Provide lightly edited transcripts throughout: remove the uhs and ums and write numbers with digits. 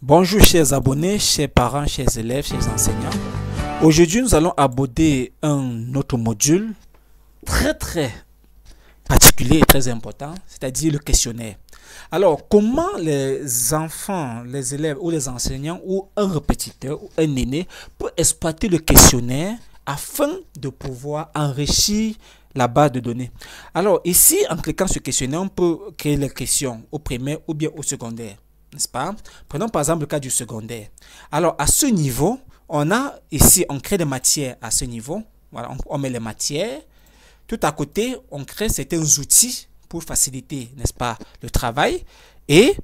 Bonjour chers abonnés, chers parents, chers élèves, chers enseignants. Aujourd'hui, nous allons aborder un autre module très particulier et très important, c'est-à-dire le questionnaire. Alors, comment les enfants, les élèves ou les enseignants ou un répétiteur ou un aîné peut exploiter le questionnaire afin de pouvoir enrichir la base de données. Alors, ici, en cliquant sur questionnaire, on peut créer les questions au primaire ou bien au secondaire. N'est-ce pas? Prenons par exemple le cas du secondaire. Alors, à ce niveau, on crée des matières à ce niveau. Voilà, on met les matières. Tout à côté, on crée certains outils pour faciliter, n'est-ce pas, le travail. Et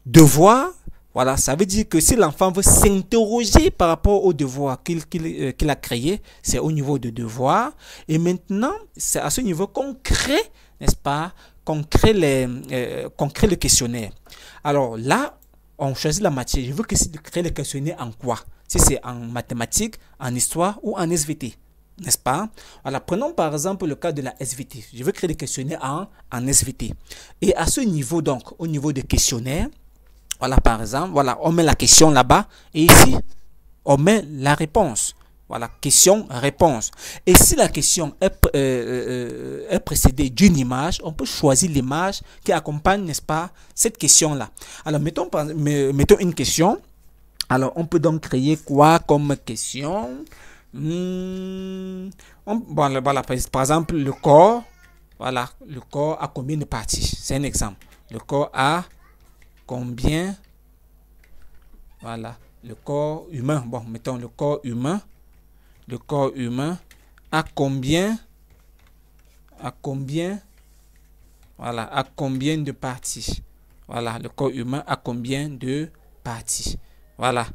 devoir, voilà, ça veut dire que si l'enfant veut s'interroger par rapport au devoir qu'il a créé, c'est au niveau de devoir. Et maintenant, c'est à ce niveau qu'on crée, n'est-ce pas, qu'on crée le questionnaire. Alors là, on choisit la matière. Je veux créer le questionnaire en quoi? Si c'est en mathématiques, en histoire ou en SVT. N'est-ce pas? Alors, prenons par exemple le cas de la SVT. Je veux créer le questionnaire en SVT. Et à ce niveau, donc, au niveau des questionnaires, voilà, par exemple, voilà, on met la question là-bas. Et ici, on met la réponse. Voilà, question-réponse. Et si la question est précédée d'une image, on peut choisir l'image qui accompagne, n'est-ce pas, cette question-là. Alors, mettons une question. Alors, on peut donc créer quoi comme question? Voilà, par exemple, le corps. Voilà, le corps a combien de parties? C'est un exemple. Le corps a combien? Voilà, le corps humain. Bon, mettons le corps humain. Le corps humain a combien? Voilà, a combien de parties? Voilà, le corps humain a combien de parties? Voilà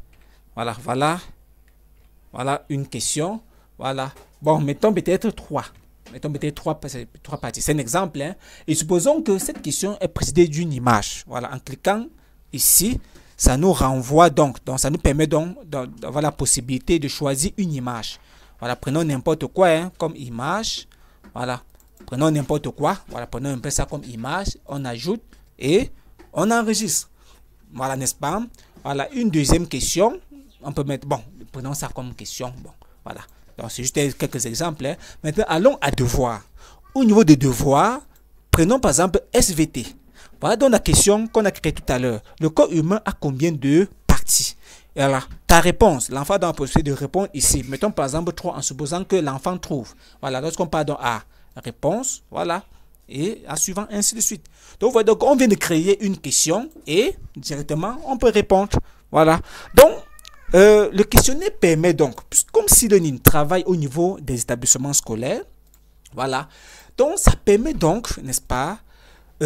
une question. Voilà. Bon, mettons peut-être 3. Mettons peut-être 3 parties. C'est un exemple. Hein? Et supposons que cette question est précédée d'une image. Voilà, en cliquant ici, ça nous renvoie donc ça nous permet donc d'avoir la possibilité de choisir une image. Voilà, prenons n'importe quoi hein, comme image. Voilà, prenons n'importe quoi. Voilà, prenons un peu ça comme image. On ajoute et on enregistre. Voilà, n'est-ce pas? Voilà, une deuxième question. On peut mettre, bon, prenons ça comme question. Bon, voilà. Donc, c'est juste quelques exemples. Hein. Maintenant, allons à devoir. Au niveau de devoir, prenons par exemple SVT. Voilà donc la question qu'on a créée tout à l'heure. Le corps humain a combien de parties? Et alors, ta réponse, l'enfant doit possibilité de répondre ici. Mettons par exemple 3 en supposant que l'enfant trouve. Voilà, lorsqu'on parle donc à réponse, voilà. Et à suivant, ainsi de suite. Donc, voilà, donc on vient de créer une question et directement, on peut répondre. Voilà. Donc, le questionnaire permet donc, comme si l'ENIN travaille au niveau des établissements scolaires, voilà. Donc, ça permet donc, n'est-ce pas,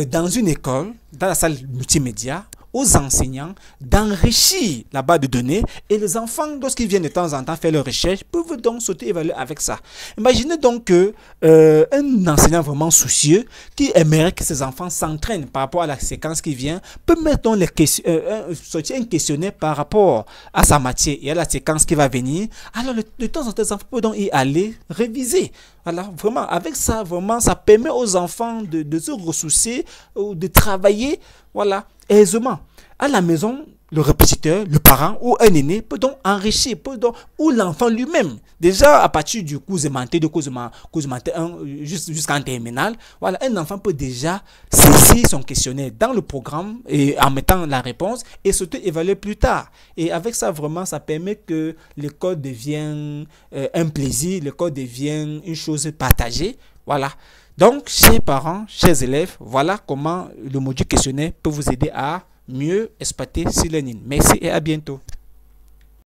dans une école, dans la salle multimédia, aux enseignants d'enrichir la base de données et les enfants, lorsqu'ils viennent de temps en temps faire leurs recherches, peuvent donc s'auto-évaluer avec ça. Imaginez donc que un enseignant vraiment soucieux qui aimerait que ses enfants s'entraînent par rapport à la séquence qui vient peut mettre donc sortir un questionnaire par rapport à sa matière et à la séquence qui va venir. Alors de temps en temps, les enfants peuvent donc y aller réviser. Voilà, vraiment, avec ça, vraiment, ça permet aux enfants de se ressourcer ou de travailler, voilà, aisément. À la maison, le répétiteur, le parent ou un aîné peut donc enrichir, ou l'enfant lui-même. Déjà, à partir du cours aimanté, de cours aimanté 1 jusqu'en terminale, voilà, un enfant peut déjà saisir son questionnaire dans le programme et en mettant la réponse et s'auto-évaluer plus tard. Et avec ça, vraiment, ça permet que l'école devienne un plaisir, l'école devienne une chose partagée. Voilà. Donc, chers parents, chers élèves, voilà comment le module questionnaire peut vous aider à mieux exploiter e-learning. Merci et à bientôt.